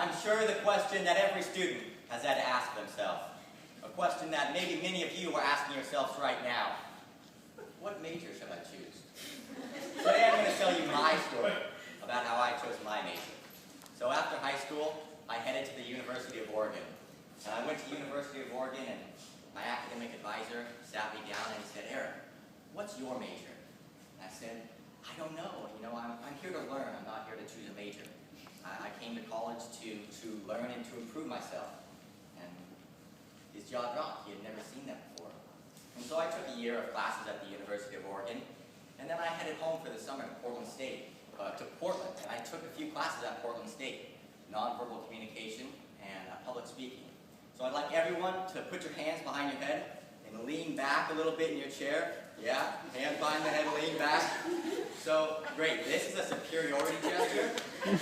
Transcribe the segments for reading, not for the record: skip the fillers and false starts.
I'm sure the question that every student has had to ask themselves. A question that maybe many of you are asking yourselves right now. What major should I choose? Today I'm going to tell you my story about how I chose my major. So after high school, I headed to the University of Oregon. And I went to the University of Oregon, and my academic advisor sat me down and he said, "Earle, what's your major?" And I said, "I don't know. I'm here to learn. I'm not here to choose a major. I came to college to learn and to improve myself." And his jaw dropped. He had never seen that before. And so I took a year of classes at the University of Oregon, and then I headed home for the summer to Portland, and I took a few classes at Portland State, nonverbal communication and public speaking. So I'd like everyone to put your hands behind your head and lean back a little bit in your chair. Yeah, hands behind the head, lean back. So, great, this is a superiority gesture. And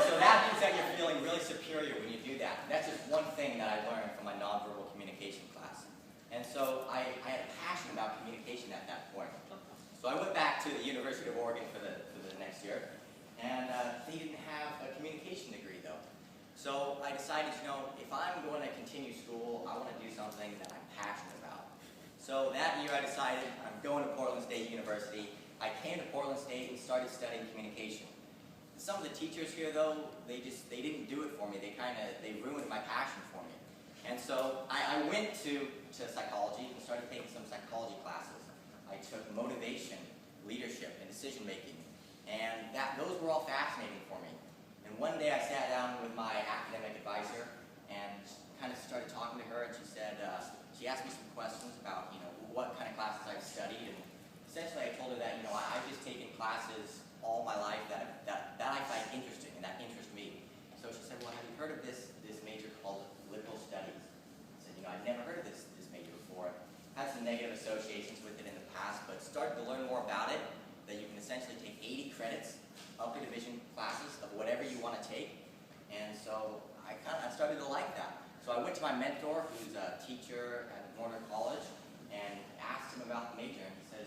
so that means that you're feeling really superior when you do that. That's just one thing that I learned from my nonverbal communication class. And so I had a passion about communication at that point. So I went back to the University of Oregon for the next year, and they didn't have a communication degree though. So I decided, if I'm going to continue school, I want to do something that I'm passionate about. So that year I decided I'm going to Portland State University. I came to Portland State and started studying communication. Some of the teachers here though, they didn't do it for me. They ruined my passion for me. And so I went to psychology and started taking some psychology classes. I took motivation, leadership, and decision making. And those were all fascinating for me. And one day I sat down with my academic advisor and kind of started talking to her, and she said, she asked me some questions about, what kind of classes I've studied, and essentially I told her that, I've just taken classes all my life that I find interesting and that interest me. So she said, "Well, have you heard of this major called liberal studies?" I said, "I've never heard of this major before. Had some negative associations with it in the past, but started to learn more about it, that you can essentially take 80 credits, upper division classes of whatever you want to take." And so I started to like that. So I went to my mentor, who's a teacher at Warner College, and asked him about the major. And he says,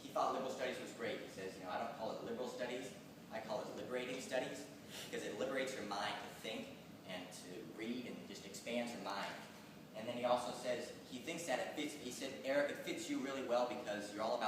he thought liberal studies was great. He says, "I don't call it liberal studies, I call it liberating studies, because it liberates your mind to think and to read and just expands your mind." And then he also says, he thinks that it fits, he said, "Eric, it fits you really well because you're all about